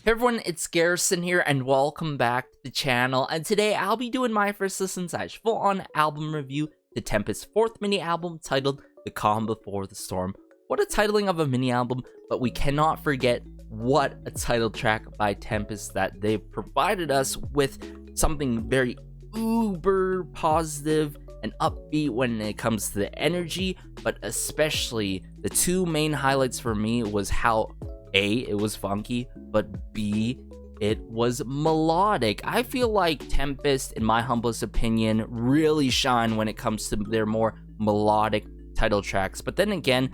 Hey everyone, it's Garrison here and welcome back to the channel, and today I'll be doing my first listen/full-on album review to Tempest's fourth mini-album titled The Calm Before the Storm. What a titling of a mini-album, but we cannot forget what a title track by Tempest that they've provided us with something very uber positive and upbeat when it comes to the energy, but especially the two main highlights for me was how A, it was funky, but B, it was melodic. I feel like Tempest, in my humblest opinion, really shine when it comes to their more melodic title tracks. But then again,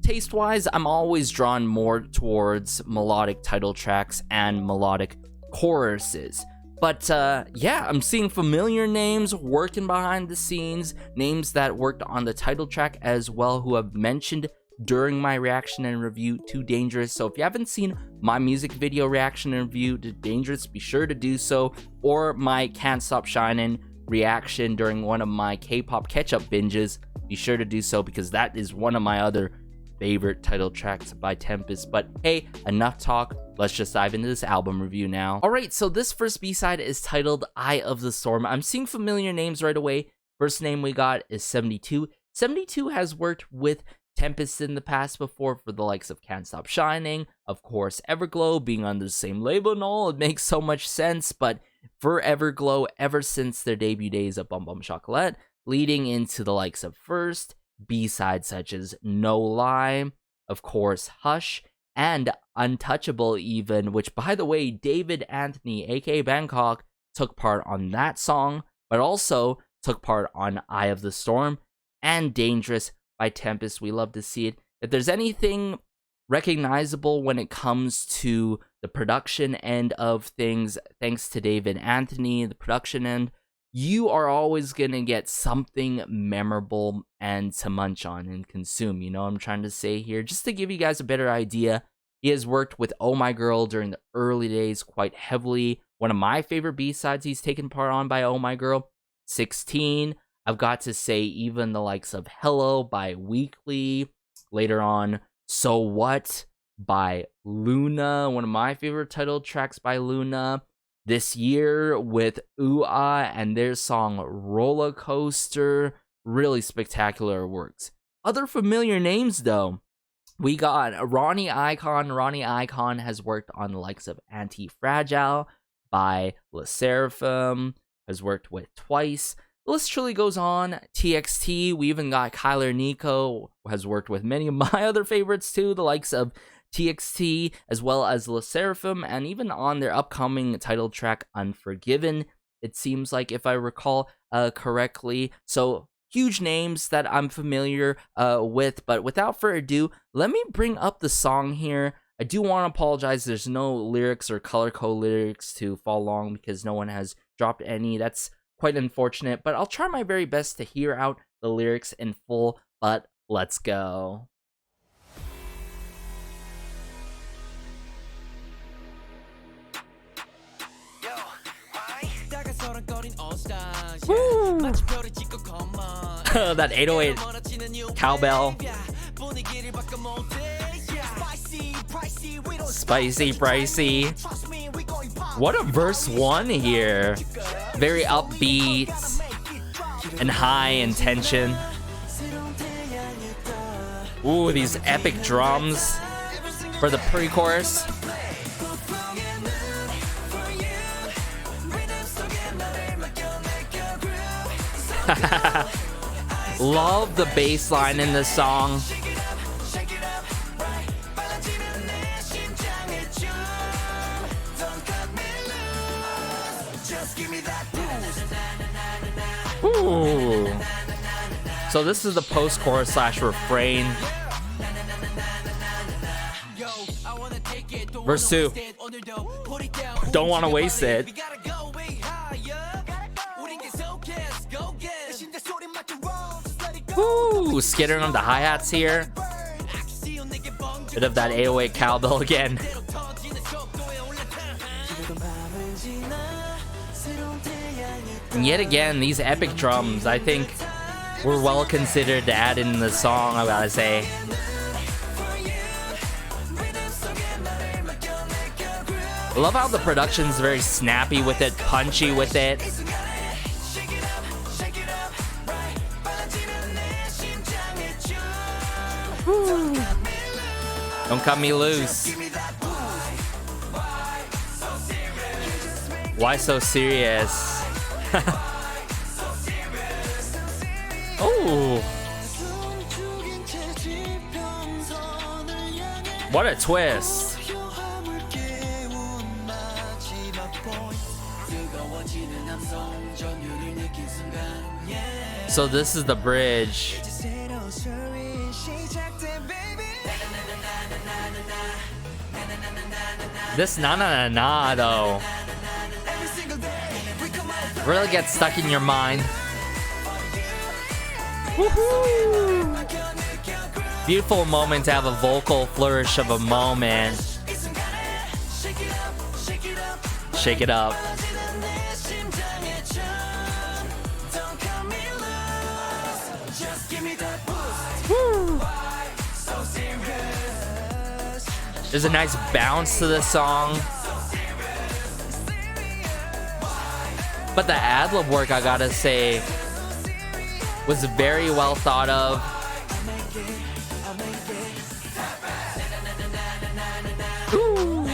taste-wise, I'm always drawn more towards melodic title tracks and melodic choruses. But yeah, I'm seeing familiar names working behind the scenes, names that worked on the title track as well, who have mentioned during my reaction and review to Dangerous. So if you haven't seen my music video reaction and review to Dangerous, be sure to do so, or my Can't Stop Shining reaction during one of my K-pop catch-up binges, be sure to do so because that is one of my other favorite title tracks by Tempest. But hey, enough talk, let's just dive into this album review now. Alright, so this first B-side is titled Eye of the Storm. I'm seeing familiar names right away. First name we got is 72. 72 has worked with Tempest in the past before for the likes of Can't Stop Shining, of course Everglow being on the same label and all, it makes so much sense. But for Everglow, ever since their debut days of Bum Bum Chocolate, leading into the likes of First, B-sides such as No Lie, of course Hush, and Untouchable even, which by the way, David Anthony, aka Bangkok, took part on that song, but also took part on Eye of the Storm and Dangerous by Tempest. We love to see it. If there's anything recognizable when it comes to the production end of things, thanks to David Anthony, the production end, you are always gonna get something memorable and to munch on and consume. You know what I'm trying to say here? Just to give you guys a better idea, he has worked with Oh My Girl during the early days quite heavily. One of my favorite B-sides he's taken part on by Oh My Girl, 16. I've got to say even the likes of Hello by Weekly, later on So What by Luna, one of my favorite title tracks by Luna. This year with Ooh-Ah and their song Roller Coaster, really spectacular works. Other familiar names though, we got Ronnie Icon. Ronnie Icon has worked on the likes of Anti-Fragile by Le Seraphim, has worked with Twice. The list truly goes on. TXT, we even got Kyler Nico, has worked with many of my other favorites too, the likes of TXT, as well as Le Seraphim, and even on their upcoming title track, Unforgiven, it seems like, if I recall correctly. So, huge names that I'm familiar with, but without further ado, let me bring up the song here. I do want to apologize, there's no lyrics or color code lyrics to follow along because no one has dropped any. That's quite unfortunate, but I'll try my very best to hear out the lyrics in full, but let's go. Woo! That 808 cowbell. Spicy, pricey. What a verse one here. Very upbeat and high in tension. Ooh, these epic drums for the pre-chorus. Love the bass line in this song. Ooh. So this is the post-chorus slash refrain. Verse 2. Don't want to waste it. Ooh, skittering on the hi-hats here. Bit of that 808 cowbell again. And yet again, these epic drums, I think, were well considered to add in the song, I gotta say. I love how the production's very snappy with it, punchy with it. Woo. Don't cut me loose. Why so serious? Oh. What a twist. So this is the bridge. This na na na na though really gets stuck in your mind. Woohoo! Beautiful moment to have a vocal flourish of a moment. Shake it up. Woo. There's a nice bounce to this song. But the ad-lib work, I gotta say, was very well thought of. Ooh.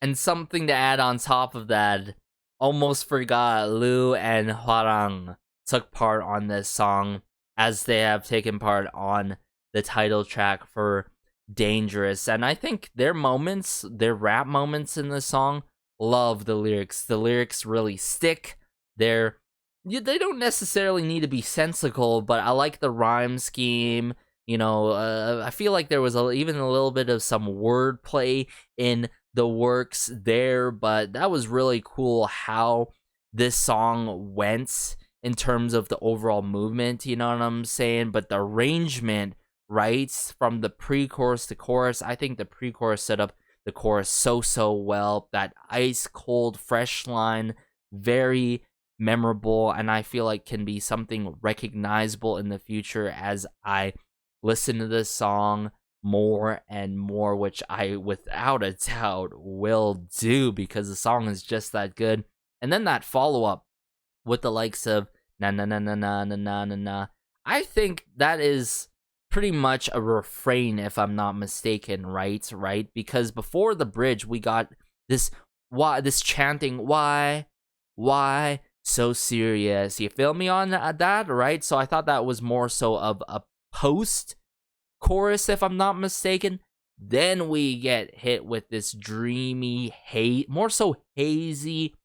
And something to add on top of that, almost forgot Lu and Hwarang took part on this song, as they have taken part on the title track for Dangerous. And I think their moments, their rap moments in this song, love the lyrics. The lyrics really stick. They don't necessarily need to be sensical, but I like the rhyme scheme. You know, I feel like there was even a little bit of some wordplay in the works there, but that was really cool how this song went in terms of the overall movement, you know what I'm saying? But the arrangement, right, from the pre-chorus to chorus, I think the pre-chorus set up the chorus so well. That ice cold fresh line, very memorable, and I feel like can be something recognizable in the future as I listen to this song more and more, which I without a doubt will do, because the song is just that good. And then that follow-up with the likes of na na na na na na na na na, I think that is pretty much a refrain, if I'm not mistaken, right? Because before the bridge, we got this chanting, why so serious? You feel me on that, right? So I thought that was more so of a post chorus, if I'm not mistaken. Then we get hit with this dreamy, more so hazy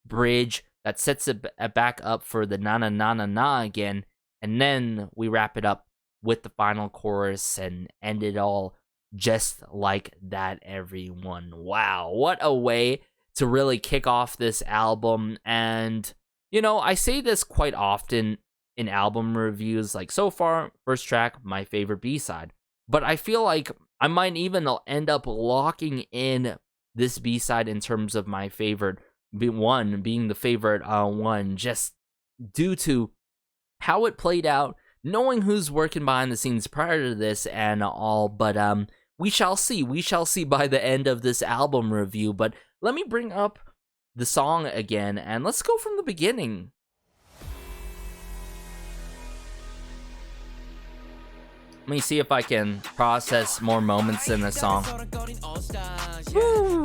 bridge that sets it back up for the na na na na na again, and then we wrap it up with the final chorus and end it all just like that, everyone. Wow, what a way to really kick off this album. And, you know, I say this quite often in album reviews, like, so far, first track, my favorite B-side. But I feel like I might even end up locking in this B-side in terms of my favorite one, being the favorite one, just due to how it played out, knowing who's working behind the scenes prior to this and all. But we shall see by the end of this album review. But let me bring up the song again, and let's go from the beginning. Let me see if I can process more moments in the song. Woo.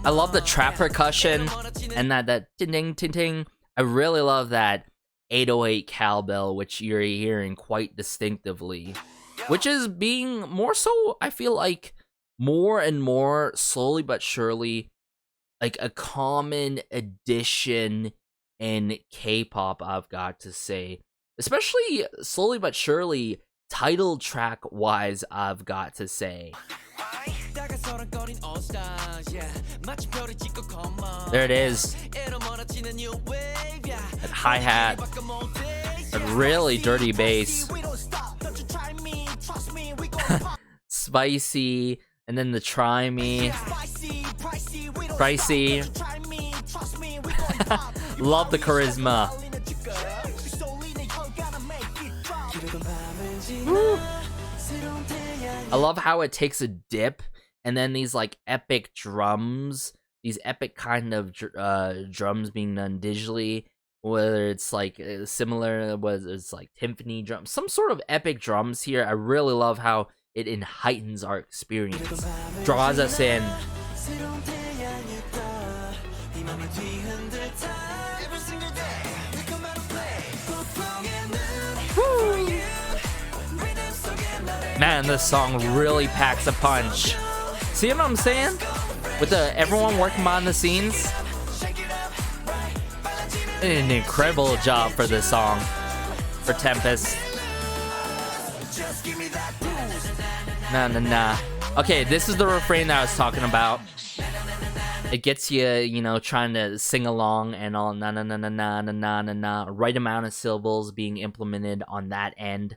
I love the trap percussion and that ding ting ting. I really love that 808 cowbell, which you're hearing quite distinctively, which is being more so, I feel like, more and more, slowly but surely, like a common addition in K-pop, I've got to say. Especially slowly but surely, title track wise, I've got to say. There it is. That hi-hat. A really dirty bass. Spicy. And then the try me. Pricey. I love how it takes a dip and then these like epic drums, these epic kind of drums being done digitally, whether it's like similar, whether it's like timpani drums, some sort of epic drums here. I really love how it heightens our experience, draws us in. Woo. Man, this song really packs a punch. See what I'm saying? With everyone working behind the scenes. An incredible job for this song, for Tempest. Nah. Okay, this is the refrain that I was talking about. It gets you, you know, trying to sing along and all na na na na na na na na na. Right amount of syllables being implemented on that end.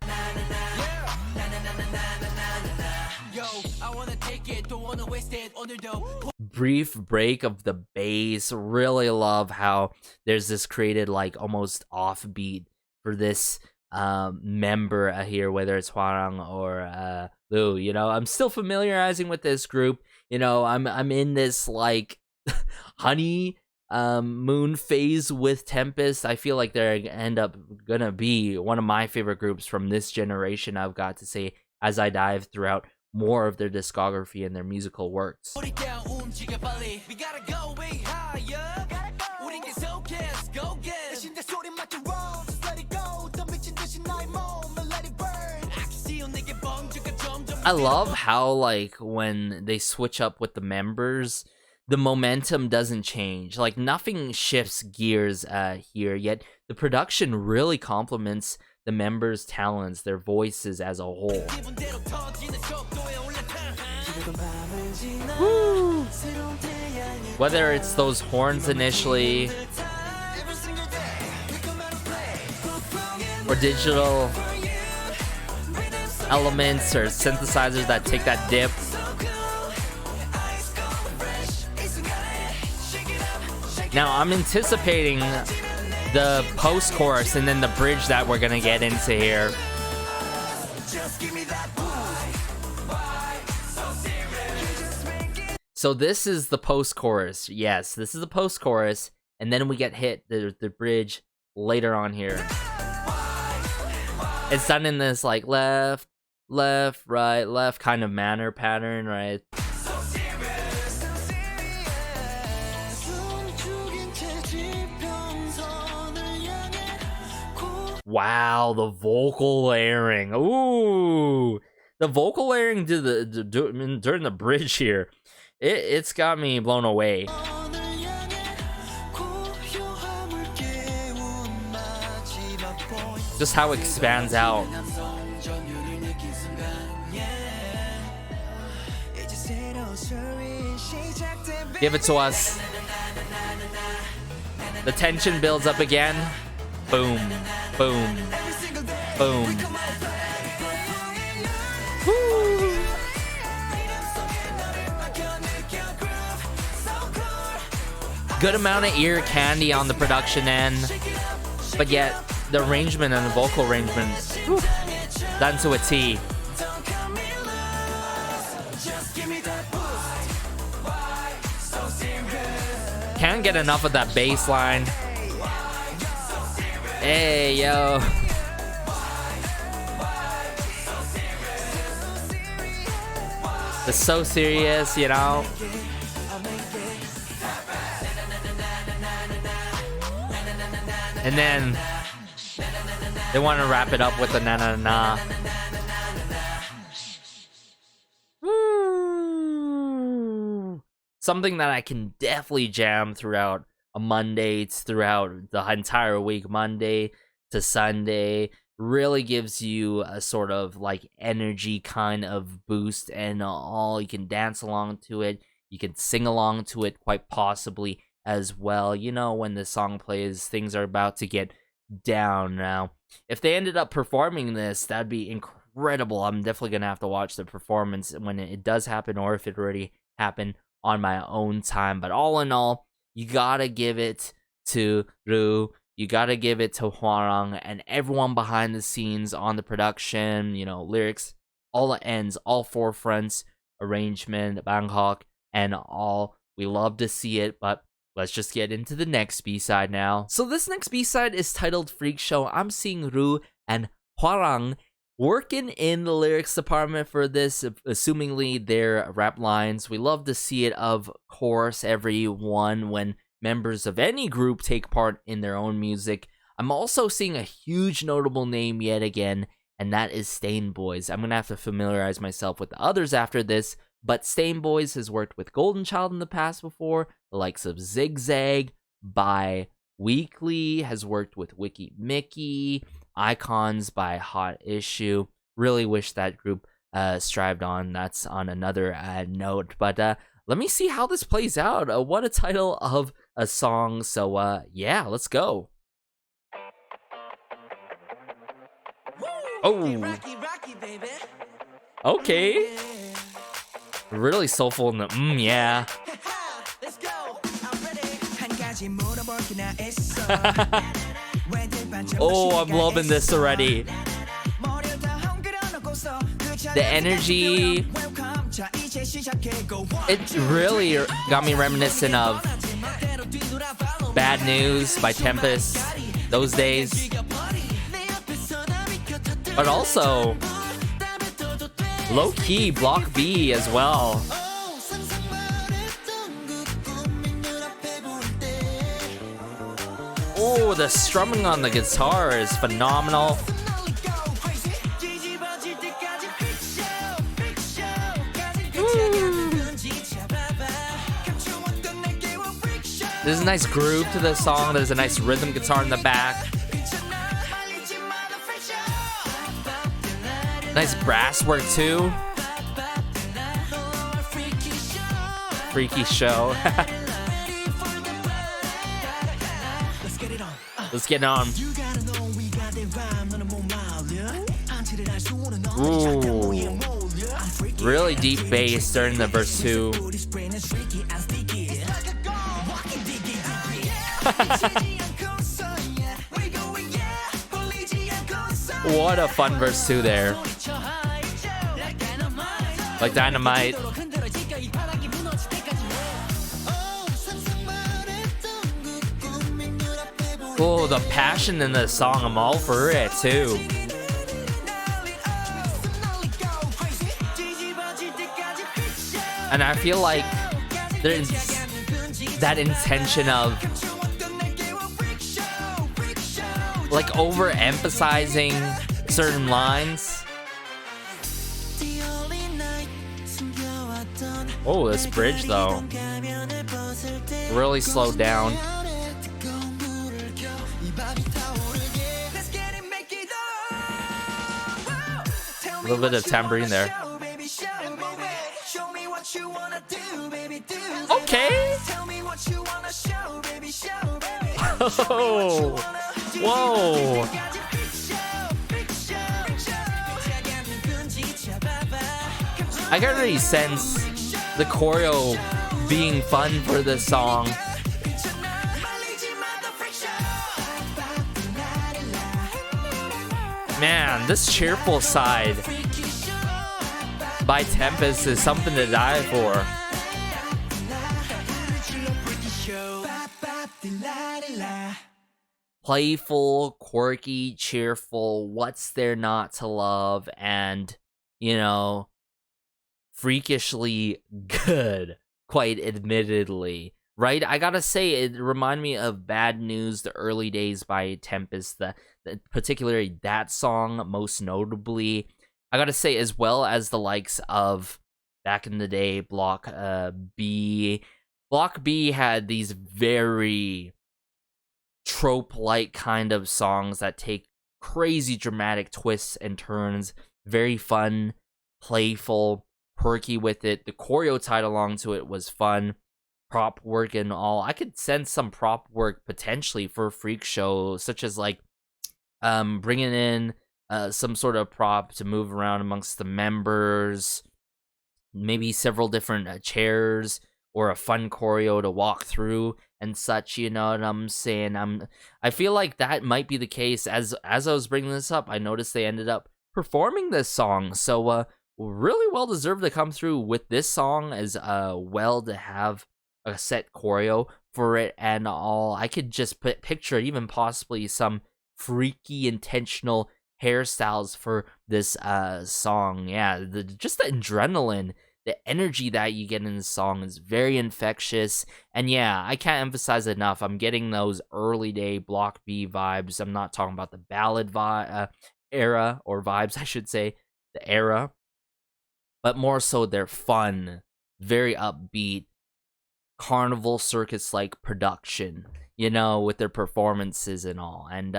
Brief break of the bass. Really love how there's this created like almost offbeat for this member here, whether it's Hwarang or Lu. You know, I'm still familiarizing with this group. You know, I'm in this like honey moon phase with Tempest. I feel like they're end up gonna be one of my favorite groups from this generation, I've got to say, as I dive throughout more of their discography and their musical works. I love how like when they switch up with the members, the momentum doesn't change. Like nothing shifts gears here, yet the production really complements the members' talents, their voices as a whole. Woo. Whether it's those horns initially or digital elements or synthesizers that take that dip. Now I'm anticipating the post-chorus and then the bridge that we're gonna get into here. So this is the post-chorus. Yes, this is the post-chorus, and then we get hit the bridge later on here. It's done in this like left, right, left kind of manner pattern, right? Wow, the vocal layering. Ooh, the vocal layering during the bridge here. It's got me blown away. Just how it expands out. Give it to us. The tension builds up again. Boom, boom, boom. Woo. Good amount of ear candy on the production end, but yet the arrangement and the vocal arrangement, whew, done to a T. Can't get enough of that bass line. Hey, yo. It's so serious, you know. And then they want to wrap it up with the na na na. Woo. Something that I can definitely jam throughout a Monday, throughout the entire week, Monday to Sunday. Really gives you a sort of like energy kind of boost and all. You can dance along to it. You can sing along to it quite possibly as well. You know, when the song plays, things are about to get down now. If they ended up performing this, that'd be incredible. I'm definitely gonna have to watch the performance when it does happen, or if it already happened on my own time. But all in all, you gotta give it to Ru. you gotta give it to Hwarang and everyone behind the scenes on the production, lyrics, all the ends, all four fronts, arrangement, Bangkok, and all. We love to see it, but let's just get into the next B-side now. So this next B-side is titled Freak Show. I'm seeing Ru and Hwarang working in the lyrics department for this, assumingly their rap lines. We love to see it, of course, everyone when members of any group take part in their own music. I'm also seeing a huge notable name yet again, and that is Stain Boys. I'm gonna have to familiarize myself with the others after this, but Stain Boys has worked with Golden Child in the past before, the likes of Zigzag, by Weekly, has worked with Wiki Mickey, Icons by Hot Issue. Really wish that group strived on. That's on another note, but let me see how this plays out. What a title of a song. So yeah, let's go. Oh, okay. Really soulful in the yeah. Oh, I'm loving this already. The energy, it really got me reminiscent of Bad News by Tempest, those days. But also, low-key Block B as well. Oh, the strumming on the guitar is phenomenal. There's a nice groove to the song. There's a nice rhythm guitar in the back. Nice brass work too. Freaky show. Let's get on. Ooh. Really deep bass during the verse 2. What a fun verse 2 there. Like dynamite. Oh, the passion in the song, I'm all for it too. And I feel like there's that intention of like overemphasizing certain lines. Oh, this bridge though, really slowed down. A little bit of tambourine there. Okay. Oh, whoa. I can already sense the choreo being fun for this song. Man, this cheerful side by Tempest is something to die for. Playful, quirky, cheerful, what's there not to love, and, freakishly good, quite admittedly. Right? I gotta say, it reminded me of Bad News, the early days by Tempest, particularly that song, most notably. I gotta say, as well as the likes of, back in the day, Block B. Block B had these very trope-like kind of songs that take crazy dramatic twists and turns. Very fun, playful, quirky with it. The choreo tied along to it was fun. Prop work and all. I could sense some prop work potentially for a Freak Show, such as like bringing in some sort of prop to move around amongst the members, maybe several different chairs or a fun choreo to walk through and such, you know what I'm saying? I feel like that might be the case. As I was bringing this up, I noticed they ended up performing this song, so really well deserved to come through with this song as well, to have a set choreo for it and all. I could just picture even possibly some freaky intentional hairstyles for this song. Yeah, just the adrenaline, the energy that you get in the song is very infectious. And yeah, I can't emphasize enough, I'm getting those early day Block B vibes. I'm not talking about the ballad era, or vibes I should say, the era, but more so their fun, very upbeat, carnival circus like production, you know, with their performances and all. And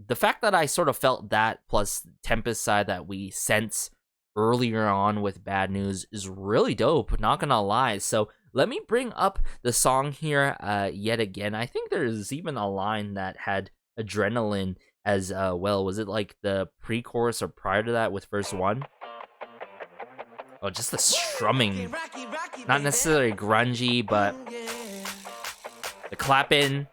the fact that I sort of felt that, plus Tempest side that we sense earlier on with Bad News, is really dope, not gonna lie. So let me bring up the song here yet again. I think there's even a line that had adrenaline as well. Was it like the pre-chorus or prior to that with verse 1? Oh, just the strumming. Not necessarily grungy, but the clapping.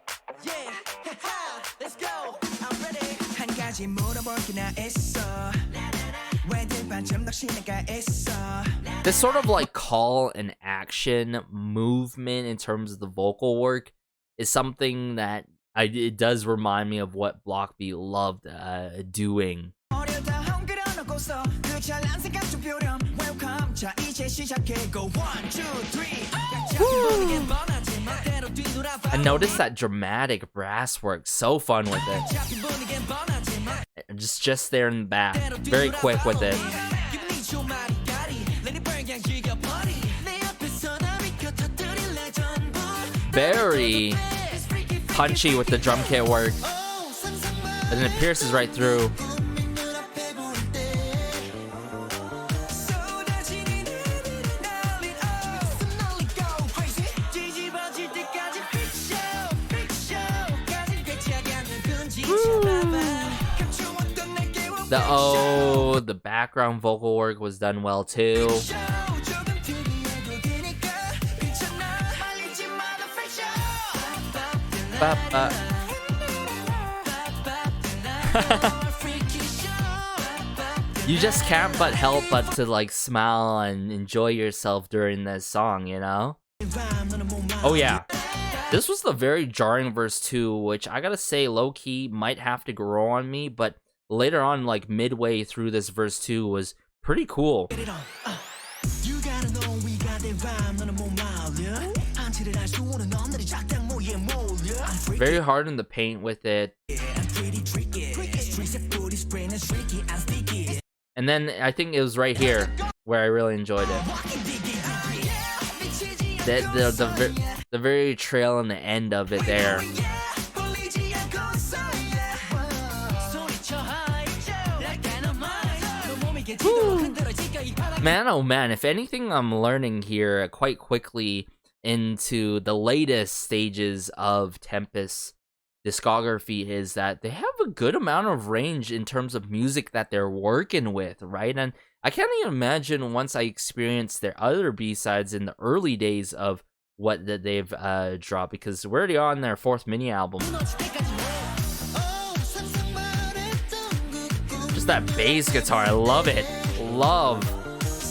This sort of like call and action movement in terms of the vocal work is something that it does remind me of what Block B loved doing. And notice that dramatic brass work, so fun with it. Just there in the back, very quick with it. Very punchy with the drum kit work, and then it pierces right through. The background vocal work was done well too. You just can't but help but to like smile and enjoy yourself during this song, you know? Oh yeah. This was the very jarring verse 2, which I gotta say low-key might have to grow on me, but later on, like midway through this verse 2 was pretty cool. Very hard in the paint with it. And then I think it was right here where I really enjoyed it. The very trail on the end of it there. Woo. Man, oh man, if anything I'm learning here quite quickly into the latest stages of Tempest's discography is that they have a good amount of range in terms of music that they're working with, right? And I can't even imagine once I experience their other B-sides in the early days of what that they've dropped, because we're already on their 4th mini album. Just that bass guitar, I love it. Love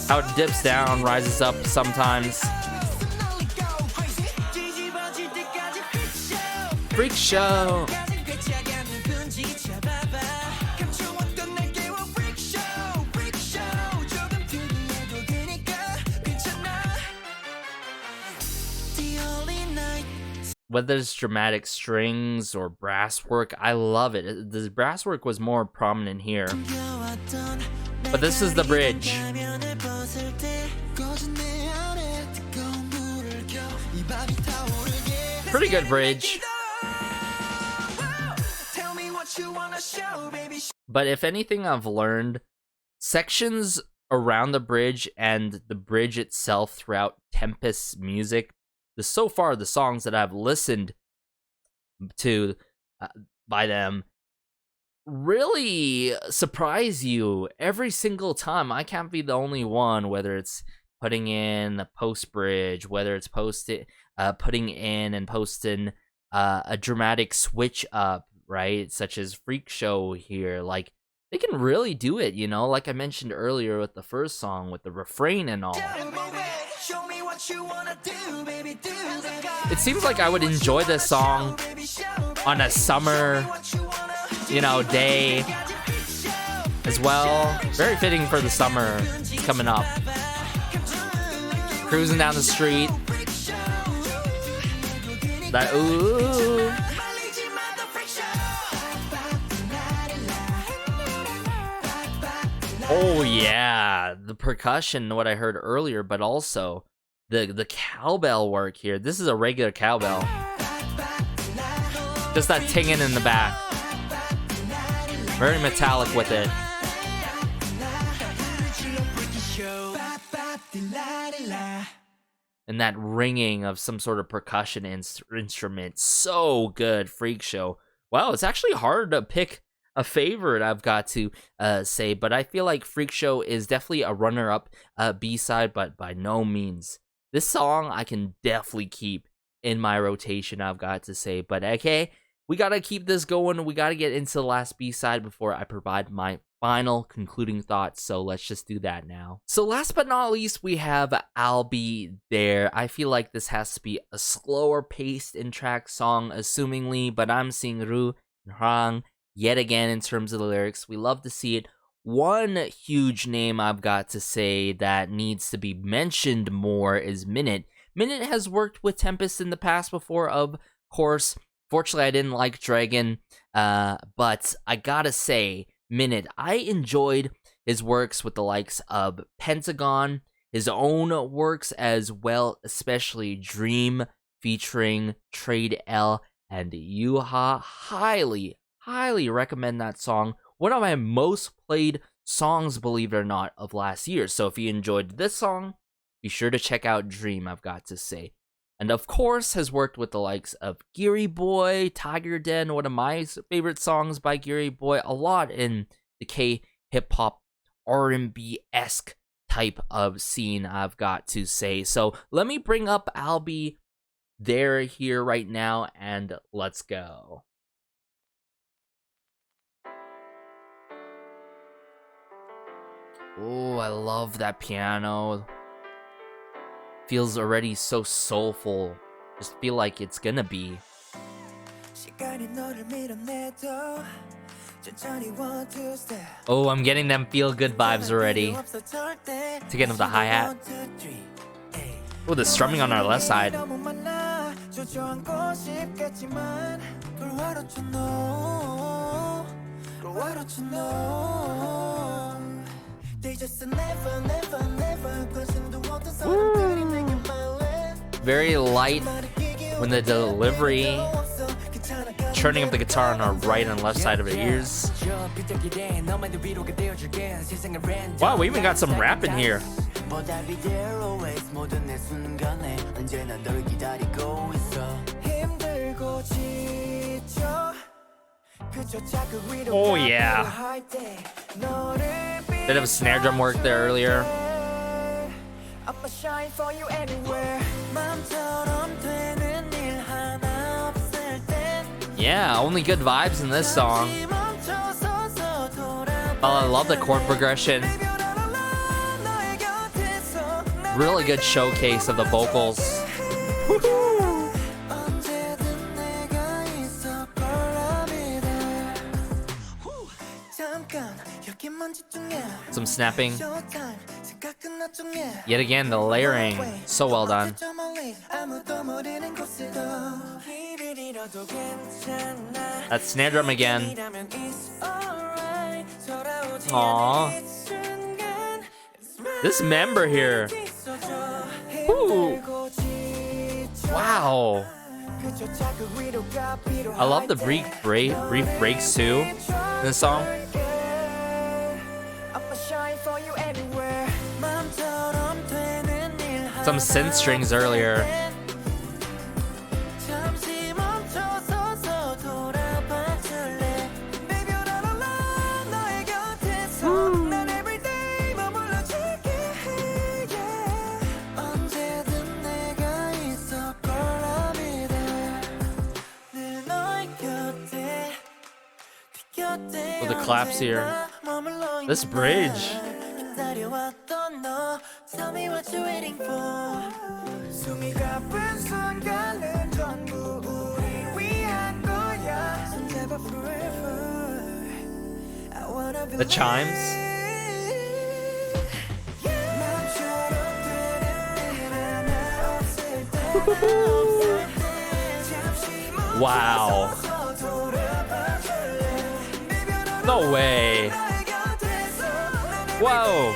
how it dips down, rises up sometimes. Freak show. Whether it's dramatic strings or brass work, I love it. The brass work was more prominent here. But this is the bridge. Pretty good bridge. But if anything I've learned, sections around the bridge and the bridge itself throughout Tempest's music, so far the songs that I've listened to by them really surprise you every single time. I can't be the only one, whether it's putting in the post bridge, whether it's putting in and posting a dramatic switch up, right? Such as Freak Show here. Like, they can really do it, you know, like I mentioned earlier with the first song, with the refrain and all. It seems like I would enjoy this song on a summer, you know, day as well. Very fitting for the summer coming up. Cruising down the street. That ooh. Oh yeah, the percussion, what I heard earlier, but also the cowbell work here. This is a regular cowbell. Just that tinging in the back. Very metallic with it. And that ringing of some sort of percussion instrument. So good, Freak Show. Wow, it's actually hard to pick a favorite, I've got to say, but I feel like Freak Show is definitely a runner-up B-side, but by no means. This song I can definitely keep in my rotation, I've got to say. But okay, we gotta keep this going. We gotta get into the last B-side before I provide my final concluding thoughts, so let's just do that now. So last but not least, we have I'll Be There. I feel like this has to be a slower paced in-track song, assumingly, but I'm seeing Ru and Hwang yet again in terms of the lyrics. We love to see it. One huge name I've got to say that needs to be mentioned more is Minute. Minute has worked with Tempest in the past before, of course. Fortunately, I didn't like Dragon, but I gotta say, Minute, I enjoyed his works with the likes of Pentagon, his own works as well, especially Dream featuring Trade L and Yuha. Highly recommend that song. One of my most played songs, believe it or not, of last year. So if you enjoyed this song, be sure to check out Dream, I've got to say. And of course, has worked with the likes of Geary Boy, Tiger Den, one of my favorite songs by Geary Boy, a lot in the K-hip-hop, R&B-esque type of scene, I've got to say. So let me bring up I'll Be There here right now, and let's go. Oh, I love that piano. Feels already so soulful. Just feel like it's gonna be. Oh, I'm getting them feel-good vibes already. To get of the hi-hat. Oh, the strumming on our left side. Very light when the delivery, turning up the guitar on our right and left side of the ears. Wow, we even got some rap in here. Oh yeah. Bit of snare drum work there earlier. Yeah, only good vibes in this song. Oh, I love the chord progression. Really good showcase of the vocals. Woohoo! Some snapping. Yet again, the layering. So well done. That snare drum again. Aww. This member here. Woo. Wow. I love the brief breaks too in this song. Some synth strings earlier. With the claps here. This bridge. The chimes. Wow. No way. Whoa.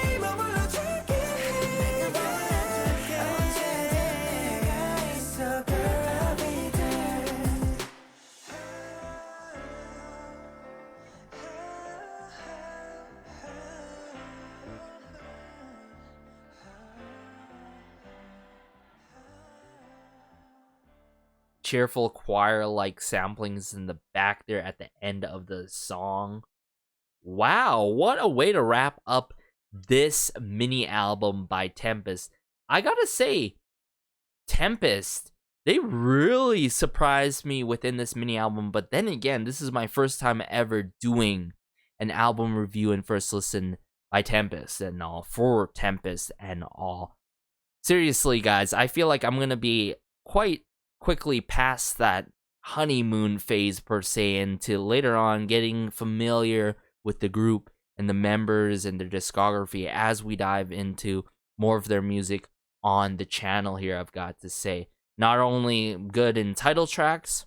Cheerful choir-like samplings in the back there at the end of the song. Wow, what a way to wrap up this mini album by Tempest. I gotta say, Tempest, they really surprised me within this mini album, but then again, this is my first time ever doing an album review and first listen by Tempest and all, for Tempest and all. Seriously, guys, I feel like I'm gonna be quite quickly past that honeymoon phase per se into later on getting familiar with the group and the members and their discography as we dive into more of their music on the channel here. I've got to say, not only good in title tracks,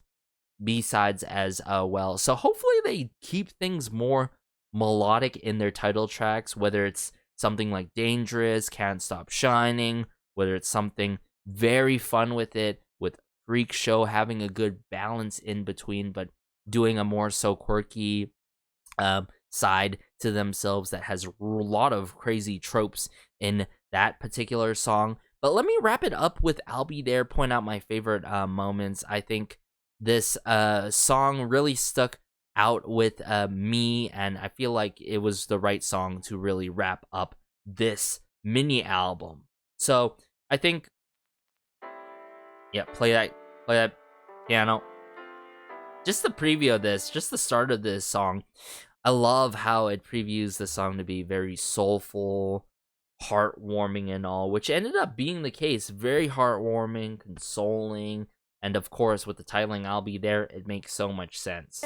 B-sides as well. So hopefully they keep things more melodic in their title tracks, whether it's something like Dangerous, Can't Stop Shining, whether it's something very fun with it, with Freak Show having a good balance in between, but doing a more so quirky side to themselves that has a lot of crazy tropes in that particular song. But let me wrap it up with I'll Be There, point out my favorite moments. I think this song really stuck out with me, and I feel like it was the right song to really wrap up this mini album. So I think, yeah, play that piano. Just the preview of this, just the start of this song, I love how it previews the song to be very soulful, heartwarming and all, which ended up being the case. Very heartwarming, consoling, and of course with the titling I'll Be There, it makes so much sense.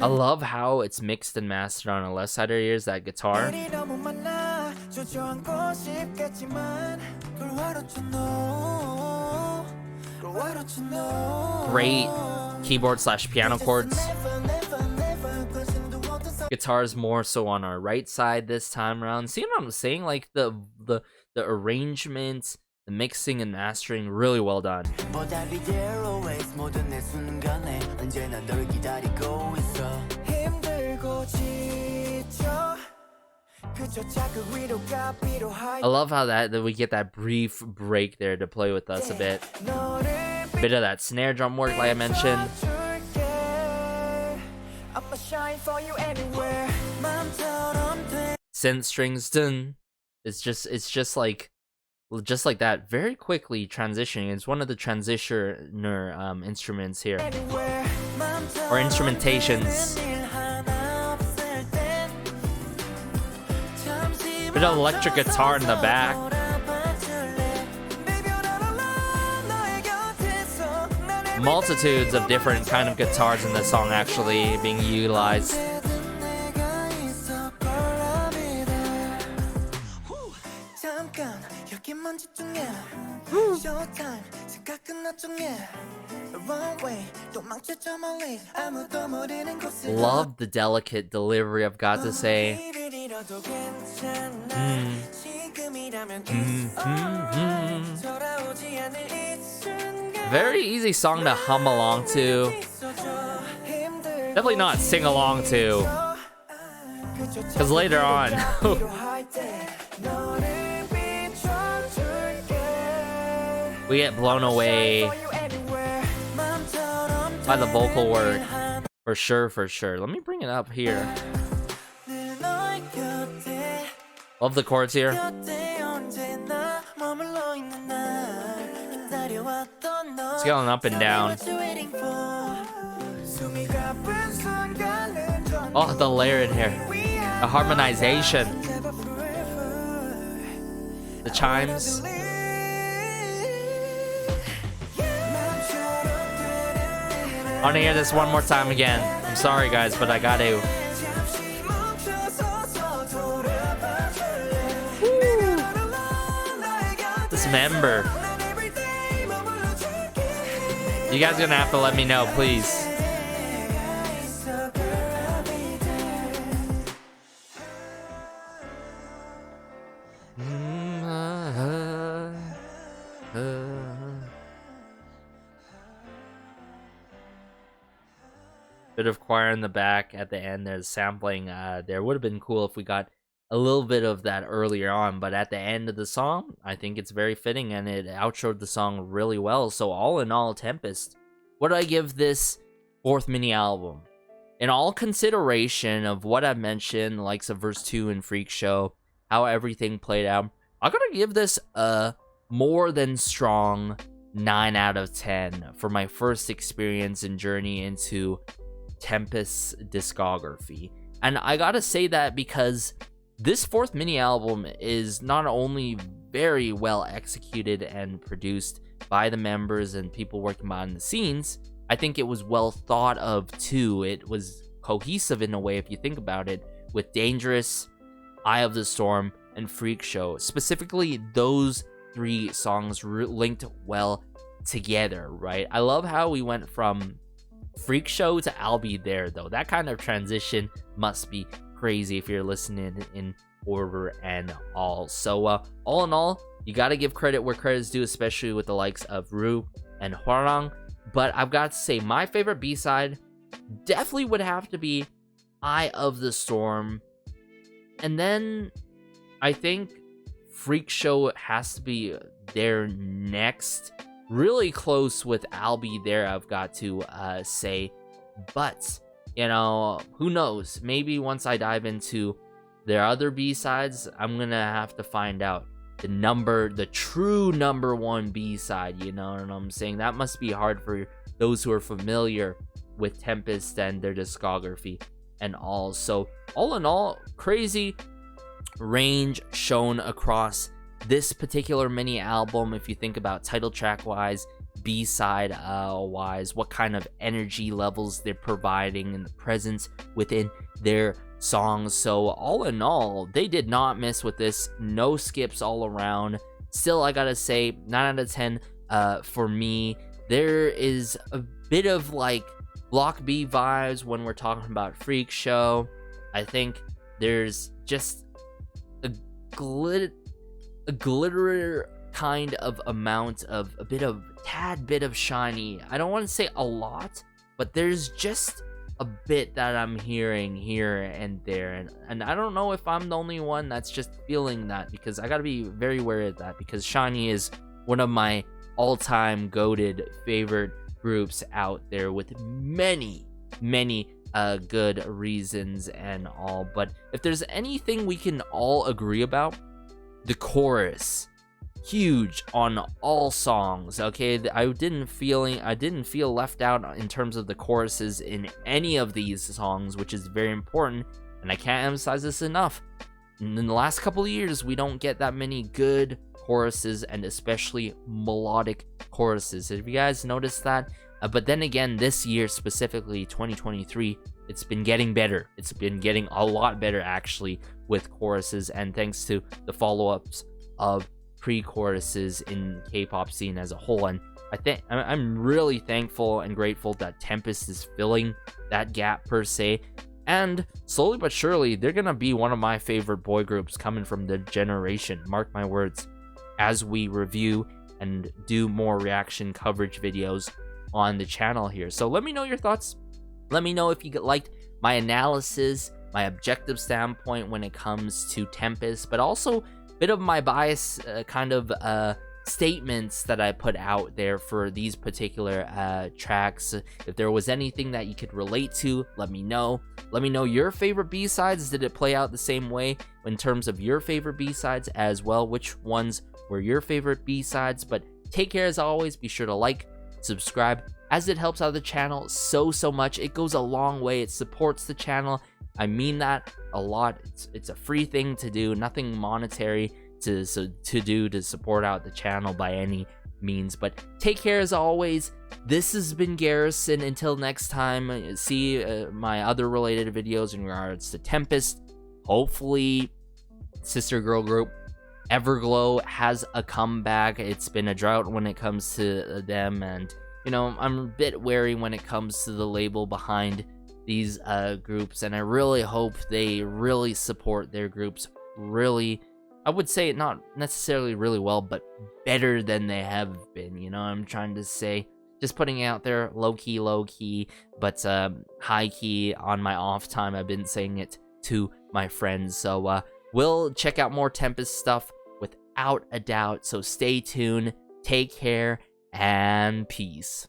I love how it's mixed and mastered on the left side of your ears, that guitar. Great keyboard / piano chords. Guitars more so on our right side this time around. See what I'm saying? Like the arrangements, the mixing and mastering, really well done. I love how that we get that brief break there to play with us a bit. Bit of that snare drum work, like I mentioned. Synth strings, dun. It's just like that, very quickly transitioning. It's one of the transitioner instruments here, or instrumentations. Bit of electric guitar in the back. Multitudes of different kind of guitars in the song actually being utilized. Love the delicate delivery, I've got to say. Very easy song to hum along to. Definitely not sing along to, because later on we get blown away by the vocal work. For sure. Let me bring it up here. Love the chords here. It's going up and down. Oh, the layer in here. The harmonization. The chimes. I want to hear this one more time again. I'm sorry, guys, but I got to. Dismember. You guys are gonna have to let me know, please. Bit of choir in the back at the end. There's sampling. There would have been cool if we got a little bit of that earlier on, but at the end of the song, I think it's very fitting and it outroed the song really well. So all in all, Tempest, what do I give this fourth mini album? In all consideration of what I've mentioned, the likes of verse 2 and Freak Show, how everything played out, I'm gonna give this a more than strong 9 out of 10 for my first experience and journey into Tempest's discography. And I gotta say that because this fourth mini album is not only very well executed and produced by the members and people working behind the scenes, I think it was well thought of too. It was cohesive in a way if you think about it, with Dangerous, Eye of the Storm, and Freak Show. Specifically, those 3 songs linked well together, right? I love how we went from Freak Show to I'll Be There, though. That kind of transition must be crazy if you're listening in order and all. So all in all, you gotta give credit where credit's due, especially with the likes of Ru and Hwarang. But I've got to say, my favorite B-side definitely would have to be Eye of the Storm. And then I think Freak Show has to be there next. Really close with I'll Be There, I've got to say. But, you know, who knows? Maybe once I dive into their other B-sides, I'm gonna have to find out the true number 1 B-side, you know what I'm saying? That must be hard for those who are familiar with Tempest and their discography and all. So, all in all, crazy range shown across this particular mini album. If you think about title track wise, B-side wise, what kind of energy levels they're providing and the presence within their songs. So all in all, they did not miss with this. No skips all around. Still, I gotta say, 9 out of 10 for me. There is a bit of like Block B vibes when we're talking about Freak Show. I think there's just a glitter kind of amount of a tad bit of shiny. I don't want to say a lot, but there's just a bit that I'm hearing here and there, and I don't know if I'm the only one that's just feeling that, because I gotta be very wary of that, because Shiny is one of my all-time goated favorite groups out there, with many good reasons and all. But if there's anything we can all agree about, the chorus, huge on all songs. Okay, I didn't feel left out in terms of the choruses in any of these songs, which is very important, and I can't emphasize this enough. In the last couple of years, we don't get that many good choruses, and especially melodic choruses. Have you guys noticed that? But then again, this year specifically, 2023, it's been getting better. It's been getting a lot better actually with choruses, and thanks to the follow-ups of pre-choruses in K-pop scene as a whole. And I'm really thankful and grateful that Tempest is filling that gap per se. And slowly but surely, they're gonna be one of my favorite boy groups coming from the generation. Mark my words, as we review and do more reaction coverage videos on the channel here. So let me know your thoughts. Let me know if you liked my analysis, my objective standpoint when it comes to Tempest, but also a bit of my bias statements that I put out there for these particular tracks. If there was anything that you could relate to, let me know. Let me know your favorite B-sides. Did it play out the same way in terms of your favorite B-sides as well? Which ones were your favorite B-sides? But take care as always. Be sure to like, subscribe, as it helps out the channel so much. It goes a long way. It supports the channel. I mean that a lot. It's a free thing to do, nothing monetary to do to support out the channel by any means. But take care as always. This has been Garrison. Until next time, see my other related videos in regards to Tempest. Hopefully, sister girl group Everglow has a comeback. It's been a drought when it comes to them, and you know, I'm a bit wary when it comes to the label behind these groups, and I really hope they really support their groups really. I would say not necessarily really well, but better than they have been. You know, I'm trying to say, just putting it out there, low key, but high key on my off time. I've been saying it to my friends. So we'll check out more Tempest stuff without a doubt. So stay tuned, take care, and peace.